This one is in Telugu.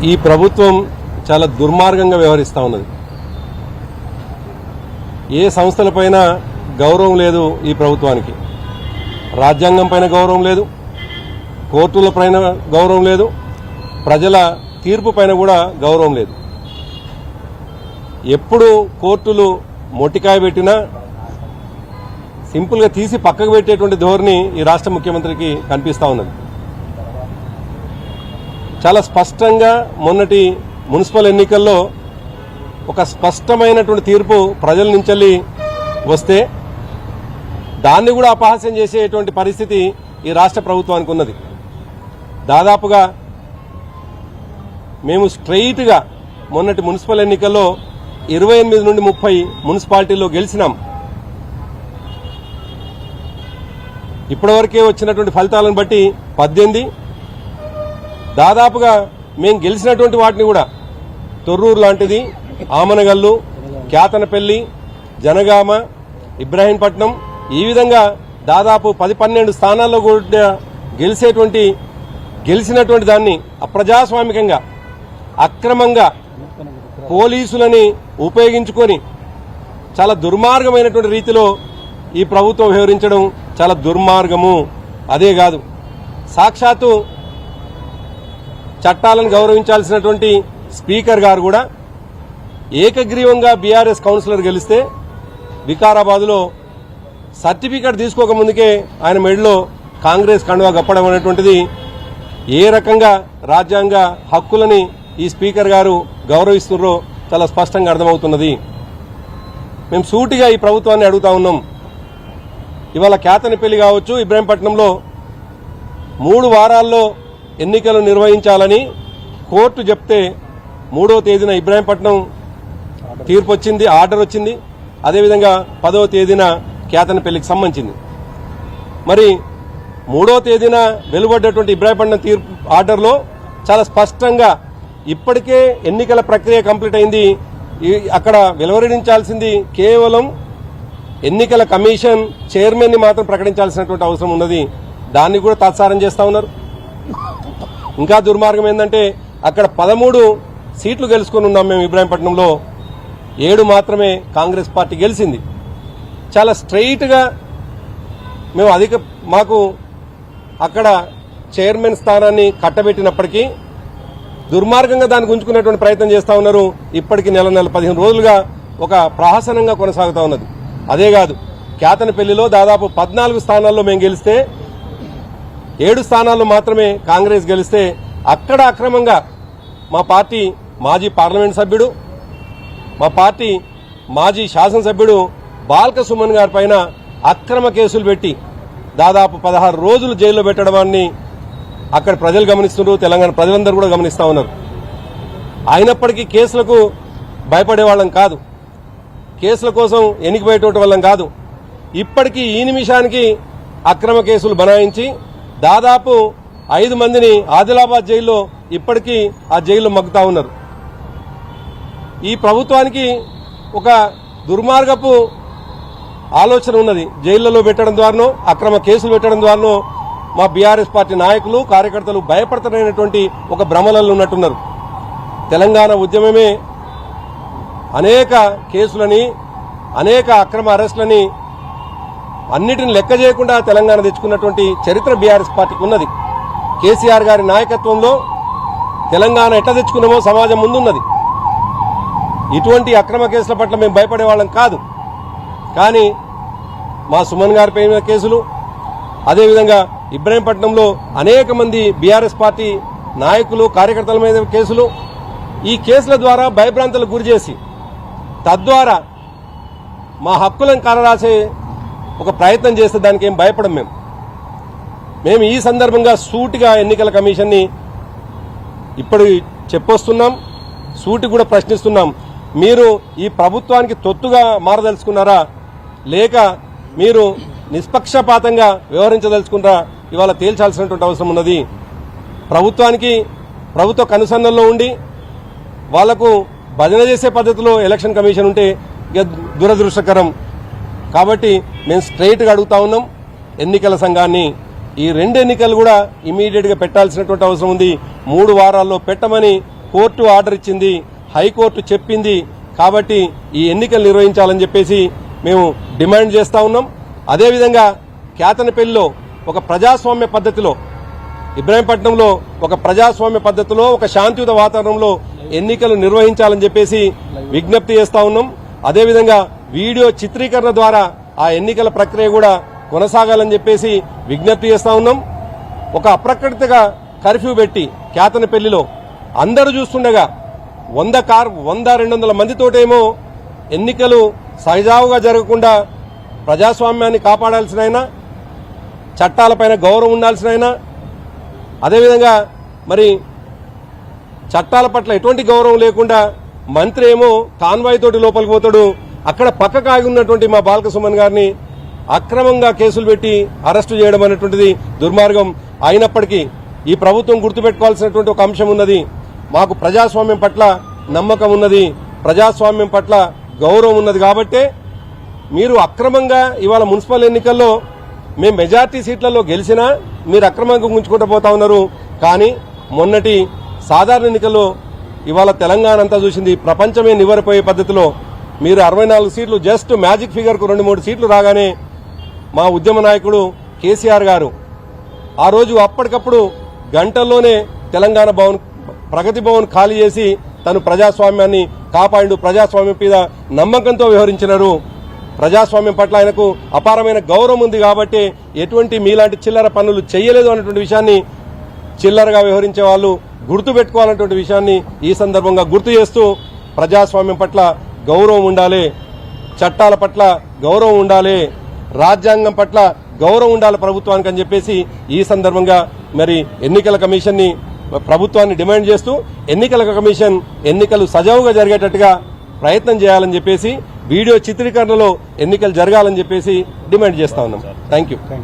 ఈ ప్రభుత్వం చాలా దుర్మార్గంగా వ్యవహరిస్తూ ఉన్నది. ఏ సంస్థలపైన గౌరవం లేదు ఈ ప్రభుత్వానికి. రాజ్యాంగం పైన గౌరవం లేదు, కోర్టుల పైన గౌరవం లేదు, ప్రజల తీర్పు పైన కూడా గౌరవం లేదు. ఎప్పుడు కోర్టులు మొట్టికాయ పెట్టినా సింపుల్గా తీసి పక్కకు పెట్టేటువంటి ధోరణి ఈ రాష్ట్ర ముఖ్యమంత్రికి కనిపిస్తూ ఉన్నది. చాలా స్పష్టంగా మొన్నటి మున్సిపల్ ఎన్నికల్లో ఒక స్పష్టమైనటువంటి తీర్పు ప్రజల నుంచి వస్తే దాన్ని కూడా అపహాస్యం చేసేటువంటి పరిస్థితి ఈ రాష్ట్ర ప్రభుత్వానికి ఉన్నది. దాదాపుగా మేము స్ట్రెయిట్గా మొన్నటి మున్సిపల్ ఎన్నికల్లో 28 నుండి 30 మున్సిపాలిటీల్లో గెలిచినాం. ఇప్పటివరకే వచ్చినటువంటి ఫలితాలను బట్టి 18, దాదాపుగా మేము గెలిచినటువంటి వాటిని కూడా తొర్రూరు లాంటిది, ఆమనగల్లు, క్యాతనపల్లి, జనగామ, ఇబ్రాహీంపట్నం, ఈ విధంగా దాదాపు 10-12 స్థానాల్లో కూడా గెలిచినటువంటి దాన్ని అప్రజాస్వామికంగా అక్రమంగా పోలీసులని ఉపయోగించుకొని చాలా దుర్మార్గమైనటువంటి రీతిలో ఈ ప్రభుత్వం వ్యవహరించడం చాలా దుర్మార్గము. అదే కాదు, సాక్షాత్తు చట్టాలను గౌరవించాల్సినటువంటి స్పీకర్ గారు కూడా ఏకగ్రీవంగా బీఆర్ఎస్ కౌన్సిలర్ గెలిస్తే వికారాబాద్లో సర్టిఫికెట్ తీసుకోకముందుకే ఆయన మెడలో కాంగ్రెస్ కండువా గప్పడం అనేటువంటిది ఏ రకంగా రాజ్యాంగ హక్కులని ఈ స్పీకర్ గారు గౌరవిస్తున్నారో చాలా స్పష్టంగా అర్థమవుతున్నది. మేము సూటిగా ఈ ప్రభుత్వాన్ని అడుగుతా ఉన్నాం. ఇవాళ క్యాతనపల్లి కావచ్చు, ఇబ్రాహీంపట్నంలో 3 వారాల్లో ఎన్నికలు నిర్వహించాలని కోర్టు చెప్తే 3వ తేదీన ఇబ్రాహీంపట్నం తీర్పు వచ్చింది, ఆర్డర్ వచ్చింది. అదేవిధంగా 10వ తేదీన క్యాతనపల్లికి సంబంధించింది. మరి 3వ తేదీన వెలువడ్డటువంటి ఇబ్రాహీంపట్నం తీర్పు ఆర్డర్లో చాలా స్పష్టంగా ఇప్పటికే ఎన్నికల ప్రక్రియ కంప్లీట్ అయింది, అక్కడ వెలువరించాల్సింది కేవలం ఎన్నికల కమిషన్ చైర్మన్ ని మాత్రం ప్రకటించాల్సినటువంటి అవసరం ఉన్నది. దాన్ని కూడా తాత్సారం చేస్తా ఉన్నారు. ఇంకా దుర్మార్గం ఏంటంటే అక్కడ 13 సీట్లు గెలుచుకుని ఉన్నాం మేము. ఇబ్రాహీంపట్నంలో 7 మాత్రమే కాంగ్రెస్ పార్టీ గెలిచింది. చాలా స్ట్రెయిట్ గా మేము మాకు అక్కడ చైర్మన్ స్థానాన్ని కట్టబెట్టినప్పటికీ దుర్మార్గంగా దాన్ని గుంజుకునేటువంటి ప్రయత్నం చేస్తా ఉన్నారు. ఇప్పటికీ నెల 15 రోజులుగా ఒక ప్రహసనంగా కొనసాగుతా ఉన్నది. అదే కాదు, క్యాతనపల్లిలో దాదాపు 14 స్థానాల్లో మేము గెలిస్తే 7 స్థానాల్లో మాత్రమే కాంగ్రెస్ గెలిస్తే అక్కడ అక్రమంగా మా పార్టీ మాజీ పార్లమెంట్ సభ్యుడు, మా పార్టీ మాజీ శాసనసభ్యుడు బాల్క సుమన్ గారి పైన అక్రమ కేసులు పెట్టి దాదాపు 16 రోజులు జైల్లో పెట్టడాన్ని అక్కడ ప్రజలు గమనిస్తున్నారు, తెలంగాణ ప్రజలందరూ కూడా గమనిస్తా ఉన్నారు. అయినప్పటికీ కేసులకు భయపడేవాళ్ళం కాదు, కేసుల కోసం ఎన్నికబోయేటువంటి వాళ్ళం కాదు. ఇప్పటికీ ఈ నిమిషానికి అక్రమ కేసులు బనాయించి దాదాపు 5 మందిని ఆదిలాబాద్ జైల్లో ఇప్పటికీ ఆ జైల్లో మగ్గుతా ఉన్నారు. ఈ ప్రభుత్వానికి ఒక దుర్మార్గపు ఆలోచన ఉన్నది. జైళ్లలో పెట్టడం ద్వారానో, అక్రమ కేసులు పెట్టడం ద్వారానో మా బీఆర్ఎస్ పార్టీ నాయకులు, కార్యకర్తలు భయపడతారనేటువంటి ఒక భ్రమలలో ఉన్నట్టున్నారు. తెలంగాణ ఉద్యమమే అనేక కేసులని, అనేక అక్రమ అరెస్టులని అన్నిటిని లెక్క చేయకుండా తెలంగాణ తెచ్చుకున్నటువంటి చరిత్ర బీఆర్ఎస్ పార్టీకి ఉన్నది. కేసీఆర్ గారి నాయకత్వంలో తెలంగాణ ఎట్లా తెచ్చుకున్నామో సమాజం ముందున్నది. ఇటువంటి అక్రమ కేసుల పట్ల మేము భయపడే వాళ్ళం కాదు. కానీ మా సుమన్ గారి పైన కేసులు, అదేవిధంగా ఇబ్రాహీంపట్నంలో అనేక మంది బీఆర్ఎస్ పార్టీ నాయకులు, కార్యకర్తల మీద కేసులు, ఈ కేసుల ద్వారా భయభ్రాంతులకు గురిచేసి తద్వారా మా హక్కులను కాలరాసే ఒక ప్రయత్నం చేస్తే దానికి ఏం భయపడం. మేము ఈ సందర్భంగా సూటిగా ఎన్నికల కమిషన్ని ఇప్పుడు చెప్పొస్తున్నాం, సూటి కూడా ప్రశ్నిస్తున్నాం. మీరు ఈ ప్రభుత్వానికి తొత్తుగా మారదలుచుకున్నారా, లేక మీరు నిష్పక్షపాతంగా వ్యవహరించదలుచుకున్నారా, ఇవాళ తేల్చాల్సినటువంటి అవసరం ఉన్నది. ప్రభుత్వ కనుసన్నల్లో ఉండి వాళ్లకు భజన చేసే పద్ధతిలో ఎలక్షన్ కమిషన్ ఉంటే ఇక దురదృష్టకరం. కాబట్టి మేము స్ట్రైట్గా అడుగుతా ఉన్నాం ఎన్నికల సంఘాన్ని, ఈ 2 ఎన్నికలు కూడా ఇమీడియట్ గా పెట్టాల్సినటువంటి అవసరం ఉంది. 3 వారాల్లో పెట్టమని కోర్టు ఆర్డర్ ఇచ్చింది, హైకోర్టు చెప్పింది కాబట్టి ఈ ఎన్నికలు నిర్వహించాలని చెప్పేసి మేము డిమాండ్ చేస్తా ఉన్నాం. అదేవిధంగా కేతనపల్లిలో ఒక ప్రజాస్వామ్య పద్ధతిలో, ఇబ్రాహీంపట్నంలో ఒక ప్రజాస్వామ్య పద్ధతిలో ఒక శాంతియుత వాతావరణంలో ఎన్నికలు నిర్వహించాలని చెప్పేసి విజ్ఞప్తి చేస్తా ఉన్నాం. అదేవిధంగా వీడియో చిత్రీకరణ ద్వారా ఆ ఎన్నికల ప్రక్రియ కూడా కొనసాగాలని చెప్పేసి విజ్ఞప్తి చేస్తా ఉన్నాం. ఒక అప్రకటితగా కర్ఫ్యూ పెట్టి కేతనపల్లిలో అందరూ చూస్తుండగా 100-200 మందితోటేమో ఎన్నికలు సజావుగా జరగకుండా ప్రజాస్వామ్యాన్ని కాపాడాల్సిన చట్టాలపైన గౌరవం ఉండాల్సిన, అదేవిధంగా మరి చట్టాల పట్ల ఎటువంటి గౌరవం లేకుండా మంత్రి ఏమో కాన్వాయ్ తోటి లోపలికి పోతాడు. అక్కడ పక్కకు ఆగి ఉన్నటువంటి మా బాలకసుమన్ గారిని అక్రమంగా కేసులు పెట్టి అరెస్టు చేయడం అనేటువంటిది దుర్మార్గం. అయినప్పటికీ ఈ ప్రభుత్వం గుర్తుపెట్టుకోవాల్సినటువంటి ఒక అంశం ఉన్నది. మాకు ప్రజాస్వామ్యం పట్ల నమ్మకం ఉన్నది, ప్రజాస్వామ్యం పట్ల గౌరవం ఉన్నది. కాబట్టే మీరు అక్రమంగా ఇవాళ మున్సిపల్ ఎన్నికల్లో మేము మెజార్టీ సీట్లలో గెలిచినా మీరు అక్రమంగా ఉంచుకుంటూ పోతా ఉన్నారు. కానీ మొన్నటి సాధారణ ఎన్నికల్లో ఇవాళ తెలంగాణ అంతా చూసింది, ప్రపంచమే నివ్వెరపోయే పద్ధతిలో మీరు 64 సీట్లు జస్ట్ మ్యాజిక్ ఫిగర్కు 2-3 సీట్లు రాగానే మా ఉద్యమ నాయకుడు కేసీఆర్ గారు ఆ రోజు అప్పటికప్పుడు గంటల్లోనే తెలంగాణ భవన్, ప్రగతి భవన్ ఖాళీ చేసి తను ప్రజాస్వామ్యాన్ని కాపాడు, ప్రజాస్వామ్యం మీద నమ్మకంతో వ్యవహరించినారు. ప్రజాస్వామ్యం పట్ల ఆయనకు అపారమైన గౌరవం ఉంది కాబట్టి ఎటువంటి మీలాంటి చిల్లర పనులు చేయలేదు అన్నటువంటి విషయాన్ని చిల్లరగా వ్యవహరించే వాళ్ళు గుర్తుపెట్టుకోవాలన్నటువంటి విషయాన్ని ఈ సందర్భంగా గుర్తు చేస్తూ ప్రజాస్వామ్యం పట్ల గౌరవం ఉండాలి, చట్టాల పట్ల గౌరవం ఉండాలి, రాజ్యాంగం పట్ల గౌరవం ఉండాలి ప్రభుత్వానికి అని చెప్పేసి ఈ సందర్భంగా మరి ఎన్నికల కమిషన్ని ప్రభుత్వాన్ని డిమాండ్ చేస్తూ ఎన్నికల కమిషన్ ఎన్నికలు సజావుగా జరిగేటట్టుగా ప్రయత్నం చేయాలని చెప్పేసి వీడియో చిత్రీకరణలో ఎన్నికలు జరగాలని చెప్పేసి డిమాండ్ చేస్తా ఉన్నాం. Thank you.